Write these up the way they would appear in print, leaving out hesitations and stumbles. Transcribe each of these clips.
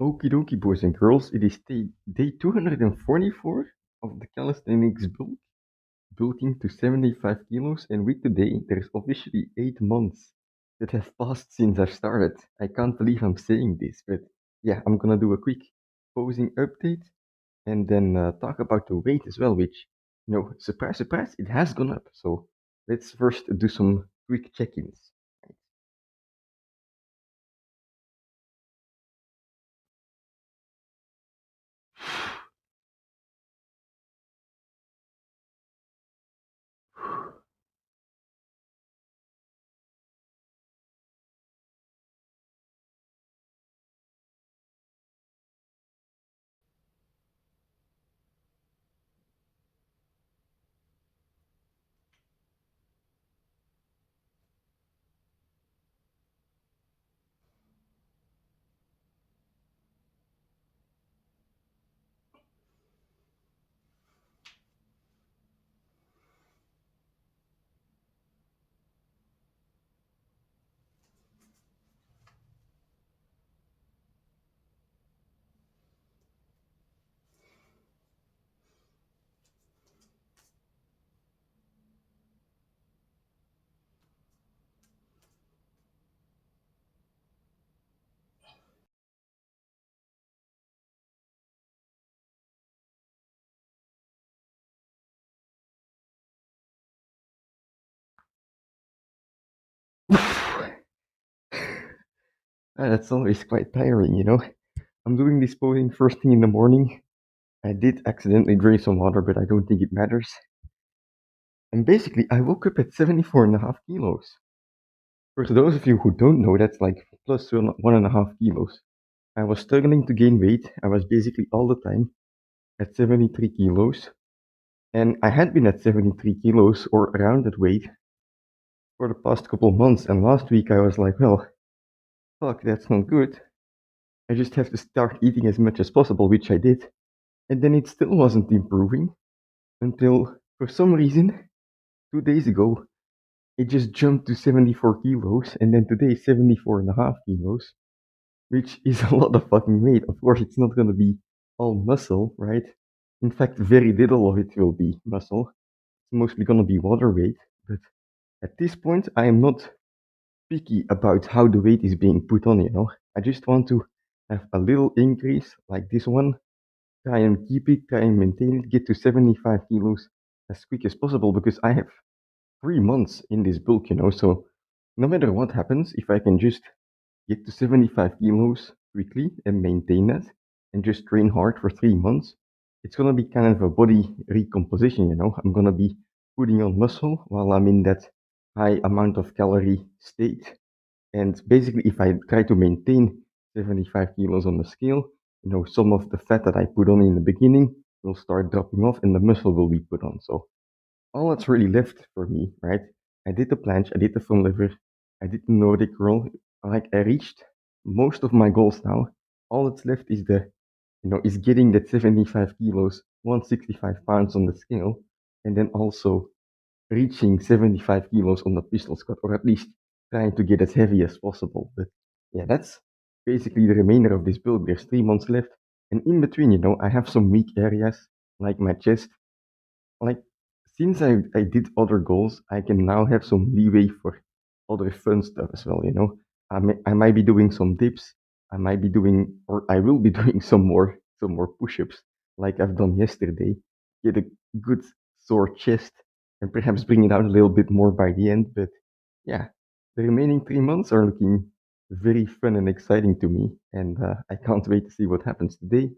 Okie dokie, boys and girls. It is day 244 of the calisthenics bulking to 75 kilos, and with today, there's officially 8 months that have passed since I started. I can't believe I'm saying this, but yeah, I'm gonna do a quick posing update and then talk about the weight as well, which, surprise, surprise, it has gone up. So let's first do some quick check-ins. That's always quite tiring. I'm doing this posing first thing in the morning. I did accidentally drink some water, but I don't think it matters. And basically, I woke up at 74 and a half kilos. For those of you who don't know, that's like plus 1.5 kilos. I was struggling to gain weight. I was basically all the time at 73 kilos. And I had been at 73 kilos or around that weight for the past couple months. And last week I was like, well, fuck, that's not good. I just have to start eating as much as possible, which I did. And then it still wasn't improving until, for some reason, 2 days ago, it just jumped to 74 kilos, and then today 74 and a half kilos, which is a lot of fucking weight. Of course, it's not gonna be all muscle, right? In fact, very little of it will be muscle. It's mostly gonna be water weight. But at this point, I am not picky about how the weight is being put on. I just want to have a little increase like this one, try and keep it, try and maintain it, get to 75 kilos as quick as possible because I have 3 months in this bulk. So no matter what happens, if I can just get to 75 kilos quickly and maintain that and just train hard for 3 months, it's gonna be kind of a body recomposition. I'm gonna be putting on muscle while I'm in that high amount of calorie state. And basically, if I try to maintain 75 kilos on the scale, some of the fat that I put on in the beginning will start dropping off and the muscle will be put on. So all that's really left for me, right? I did the planche, I did the front lever, I did the Nordic roll. Like I reached most of my goals now. All that's left is getting that 75 kilos, 165 pounds on the scale, and then also reaching 75 kilos on the pistol squat, or at least trying to get as heavy as possible. But yeah, that's basically the remainder of this build. There's 3 months left, and in between, I have some weak areas like my chest. Like since I did other goals, I can now have some leeway for other fun stuff as well. I might be doing some dips. I might be doing, or I will be doing some more push-ups like I've done yesterday. Get a good sore chest and perhaps bring it out a little bit more by the end. But yeah, the remaining 3 months are looking very fun and exciting to me, and I can't wait to see what happens today.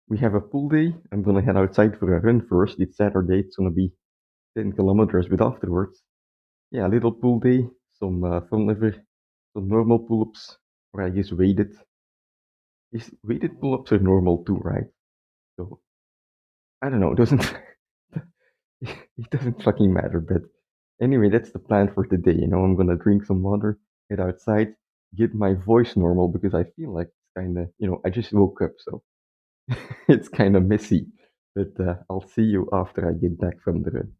We have a pool day. I'm gonna head outside for a run first. It's Saturday. It's gonna be 10 kilometers, but afterwards, yeah, a little pool day, some fun lever, some normal pull-ups, or I guess weighted. Is weighted pull-ups are normal too, right? So I don't know. It doesn't it doesn't fucking matter. But anyway, that's the plan for today. I'm gonna drink some water, head outside, get my voice normal because I feel like it's kind of, I just woke up, so it's kind of messy. But I'll see you after I get back from the run.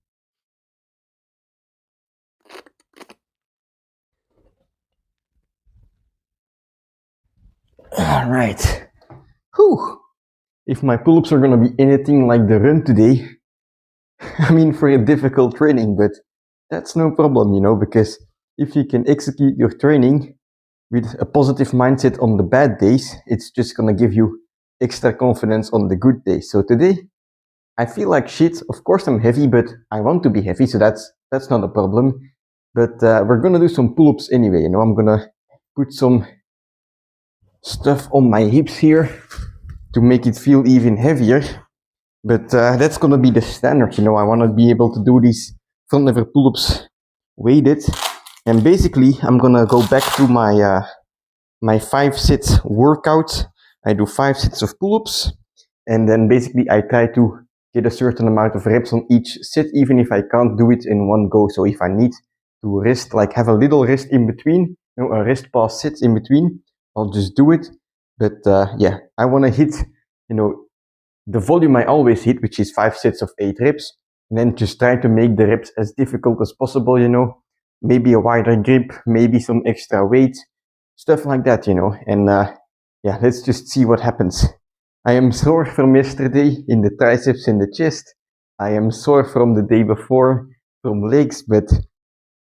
All right. if my pull-ups are gonna be anything like the run today, I'm in for a difficult training, but that's no problem, you know, because if you can execute your training with a positive mindset on the bad days, it's just gonna give you extra confidence on the good days. So today, I feel like shit. Of course, I'm heavy, but I want to be heavy, so that's not a problem. But we're gonna do some pull-ups anyway. You know, I'm gonna put some stuff on my hips here to make it feel even heavier. But that's gonna be the standard. You know, I want to be able to do these front lever pull-ups weighted, and basically, I'm gonna go back to my 5 sets workout. I do 5 sets of pull-ups, and then basically I try to get a certain amount of reps on each set, even if I can't do it in one go. So if I need to rest, like have a little rest in between, you know, a rest pause set in between, I'll just do it. But yeah, I want to hit, you know, the volume I always hit, which is 5 sets of 8 reps, and then just try to make the reps as difficult as possible, you know, maybe a wider grip, maybe some extra weight, stuff like that, you know. And yeah, let's just see what happens. I am sore from yesterday in the triceps and the chest. I am sore from the day before from legs, but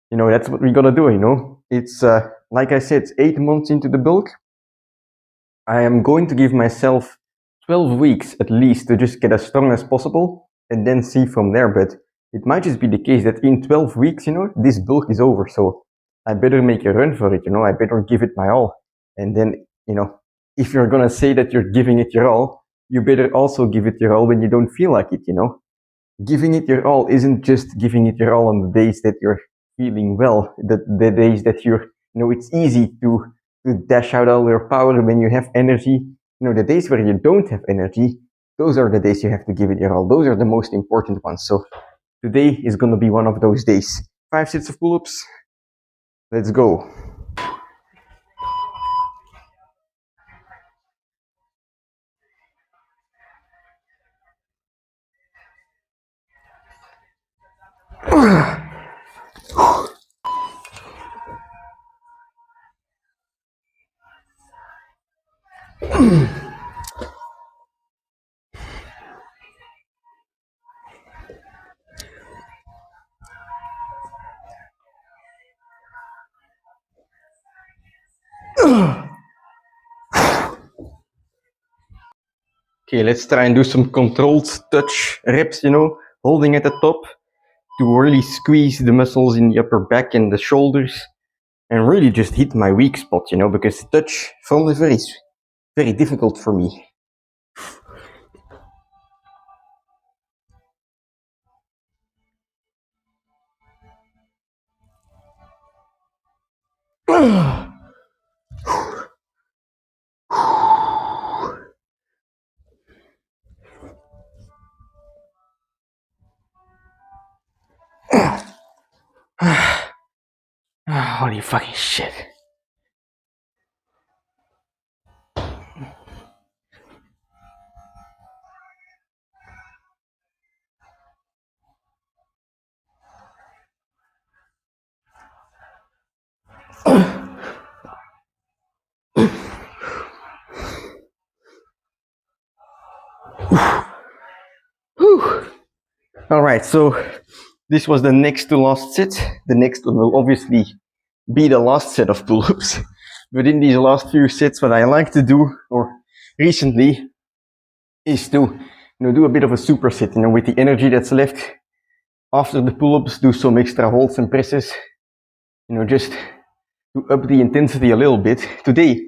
you know, that's what we're gonna do, you know. It's like I said, 8 months into the bulk. I am going to give myself 12 weeks at least to just get as strong as possible and then see from there. But it might just be the case that in 12 weeks, you know, this bulk is over. So I better make a run for it, you know, I better give it my all. And then, you know, if you're gonna say that you're giving it your all, you better also give it your all when you don't feel like it, you know. Giving it your all isn't just giving it your all on the days that you're feeling well, the days that you're, you know, it's easy to dash out all your power when you have energy. You know, the days where you don't have energy, those are the days you have to give it your all. Those are the most important ones. So today is going to be one of those days. 5 sets of pull-ups. Let's go. Okay, let's try and do some controlled touch reps, you know, holding at the top to really squeeze the muscles in the upper back and the shoulders and really just hit my weak spot, you know, because touch from the is very difficult for me. Holy fucking shit. Alright, so this was the next to last set. The next one will obviously be the last set of pull-ups. But in these last few sets, what I like to do, or recently, is to, you know, do a bit of a superset, you know, with the energy that's left after the pull-ups, do some extra holds and presses, you know, just to up the intensity a little bit. Today,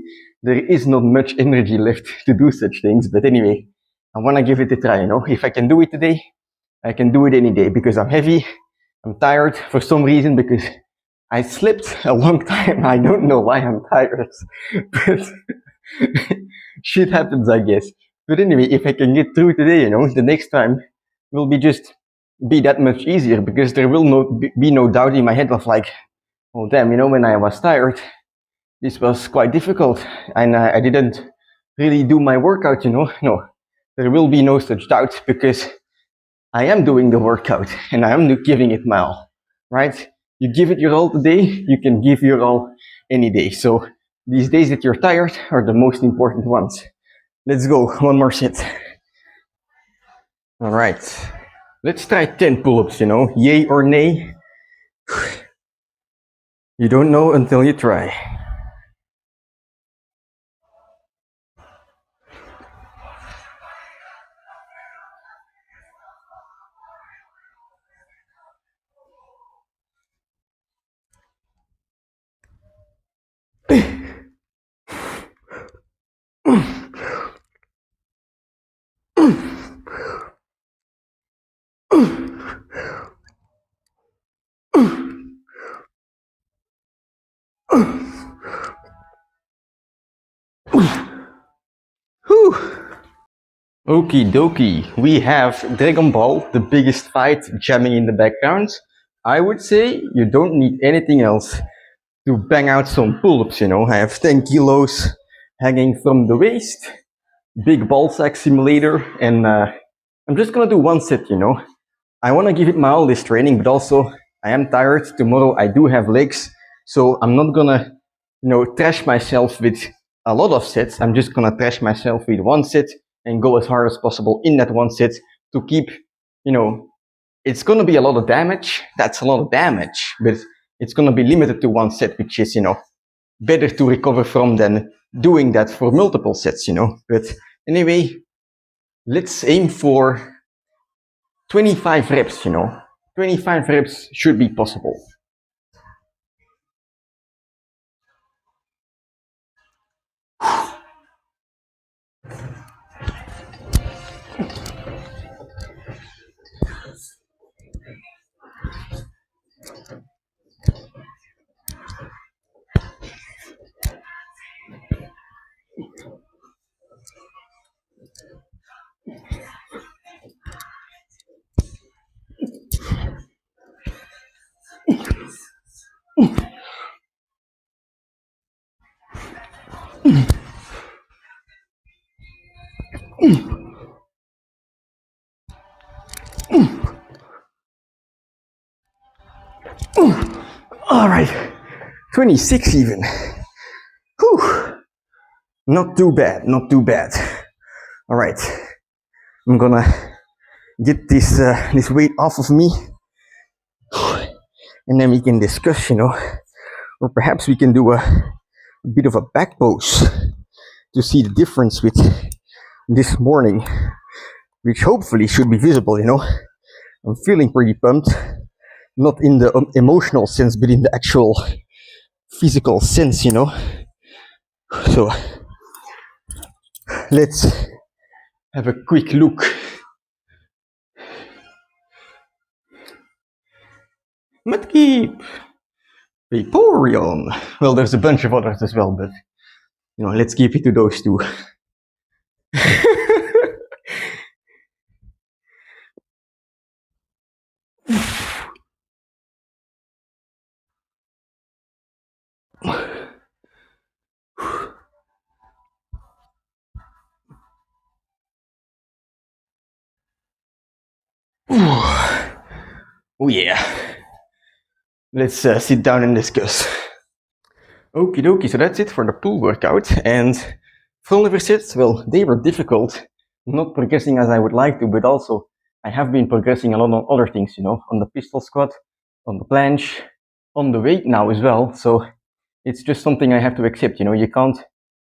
there is not much energy left to do such things, but anyway, I want to give it a try, you know. If I can do it today, I can do it any day because I'm heavy, I'm tired for some reason because I slept a long time. I don't know why I'm tired, but shit happens, I guess. But anyway, if I can get through today, you know, the next time will be that much easier because there will be no doubt in my head of like, oh damn, you know, when I was tired, this was quite difficult and I didn't really do my workout, you know. No, there will be no such doubt because I am doing the workout and I am giving it my all, right? You give it your all today, you can give your all any day. So these days that you're tired are the most important ones. Let's go, one more set. All right. Let's try 10 pull-ups, yay or nay. You don't know until you try. Whew. Okie dokie, we have Dragon Ball, the biggest fight, jamming in the background. I would say you don't need anything else to bang out some pull-ups, I have 10 kilos hanging from the waist, big ball sack simulator, and I'm just gonna do one set, I wanna give it my all this training, but also I am tired. Tomorrow I do have legs, so I'm not gonna, trash myself with a lot of sets. I'm just gonna trash myself with one set and go as hard as possible in that one set to keep, it's gonna be a lot of damage. That's a lot of damage, but it's gonna be limited to one set, which is, better to recover from than doing that for multiple sets, But anyway, let's aim for 25 reps, 25 reps should be possible. All right, 26 even. Whew. Not too bad, not too bad. All right, I'm gonna get this weight off of me, and then we can discuss, or perhaps we can do a bit of a back pose to see the difference with this morning, which hopefully should be visible, I'm feeling pretty pumped, not in the emotional sense, but in the actual physical sense, So let's have a quick look. Mudkeep, Vaporeon. Well, there's a bunch of others as well, but let's keep it to those two. Oh yeah. Let's sit down and discuss. Okie dokie, so that's it for the pull workout. And front lever sets, well, they were difficult. Not progressing as I would like to, but also I have been progressing a lot on other things, on the pistol squat, on the planche, on the weight now as well. So it's just something I have to accept, you can't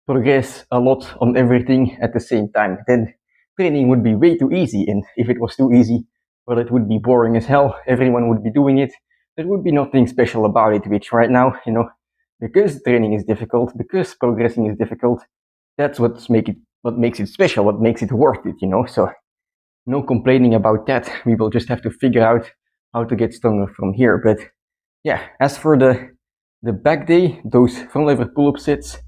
progress a lot on everything at the same time. Then training would be way too easy, and if it was too easy, well, it would be boring as hell. Everyone would be doing it. There would be nothing special about it, which right now, because training is difficult, because progressing is difficult, that's what makes it special, what makes it worth it, So no complaining about that. We will just have to figure out how to get stronger from here. But yeah, as for the back day, those front lever pull-up sets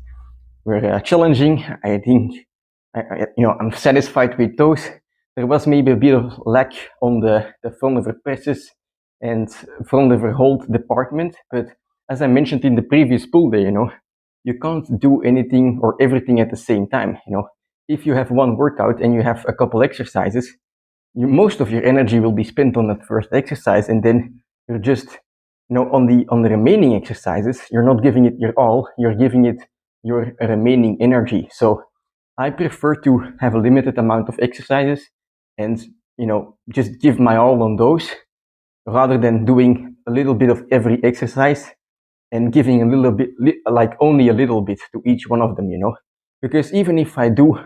were challenging. I think I'm satisfied with those. There was maybe a bit of lack on the front lever presses and front lever hold department, but as I mentioned in the previous pull day, you can't do anything or everything at the same time. If you have one workout and you have a couple exercises, most of your energy will be spent on that first exercise, and then you're just, on the remaining exercises, you're not giving it your all. You're giving it your remaining energy. So I prefer to have a limited amount of exercises and just give my all on those rather than doing a little bit of every exercise and giving a little bit, like only a little bit to each one of them, because even if I do,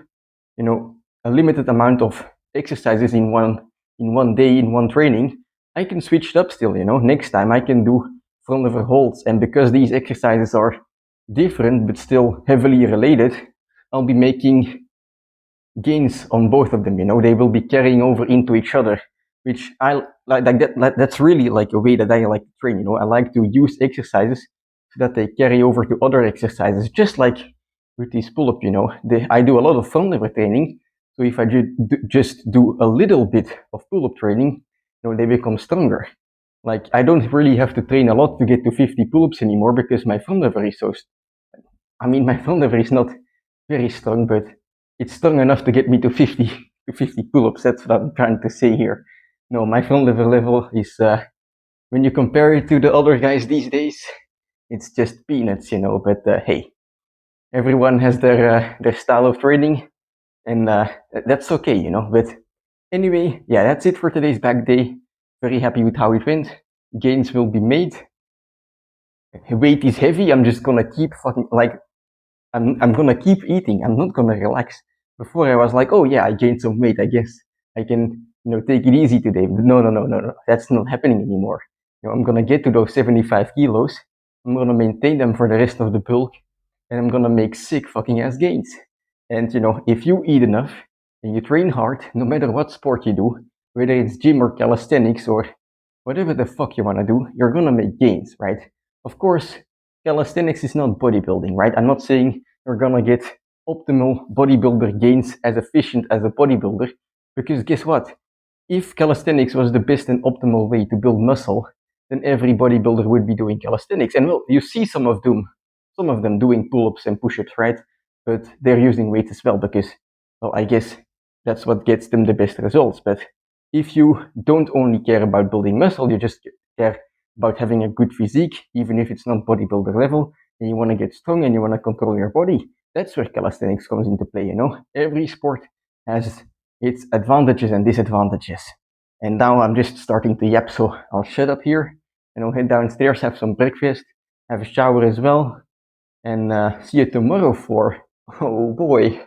a limited amount of exercises in one day, in one training, I can switch it up still, next time I can do front lever holds. And because these exercises are different but still heavily related, I'll be making gains on both of them. They will be carrying over into each other, which I like. That's really like a way that I like to train. I like to use exercises so that they carry over to other exercises, just like with these pull-up. I do a lot of front lever training, so if I just do a little bit of pull-up training, they become stronger. Like I don't really have to train a lot to get to 50 pull-ups anymore because my front lever is so. My front lever is not very strong, but it's strong enough to get me to 50 pull-ups. That's what I'm trying to say here. No, my front level is when you compare it to the other guys these days, it's just peanuts, But hey, everyone has their style of training, and that's okay, But anyway, yeah, that's it for today's back day. Very happy with how it went. Gains will be made. Weight is heavy. I'm just gonna keep fucking like I'm gonna keep eating. I'm not gonna relax. Before I was like, oh yeah, I gained some weight. I guess I can, take it easy today. But no. That's not happening anymore. I'm gonna get to those 75 kilos. I'm gonna maintain them for the rest of the bulk, and I'm gonna make sick fucking ass gains. And if you eat enough and you train hard, no matter what sport you do, whether it's gym or calisthenics or whatever the fuck you wanna do, you're gonna make gains, right? Of course, calisthenics is not bodybuilding, right? I'm not saying you're gonna get optimal bodybuilder gains as efficient as a bodybuilder, because guess what? If calisthenics was the best and optimal way to build muscle, then every bodybuilder would be doing calisthenics. And well, you see some of them doing pull-ups and push-ups, right? But they're using weights as well because, well, I guess that's what gets them the best results. But if you don't only care about building muscle, you just care about having a good physique, even if it's not bodybuilder level, and you want to get strong and you want to control your body, that's where calisthenics comes into play, Every sport has its advantages and disadvantages. And now I'm just starting to yap, so I'll shut up here and I'll head downstairs, have some breakfast, have a shower as well, and see you tomorrow for, oh boy,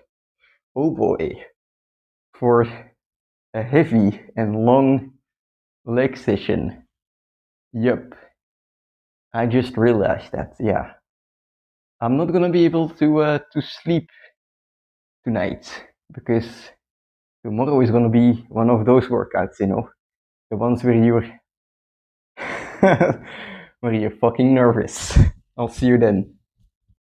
for a heavy and long leg session. Yep. I just realized that, yeah, I'm not gonna be able to sleep tonight because tomorrow is gonna be one of those workouts, the ones where you're where you're fucking nervous. I'll see you then.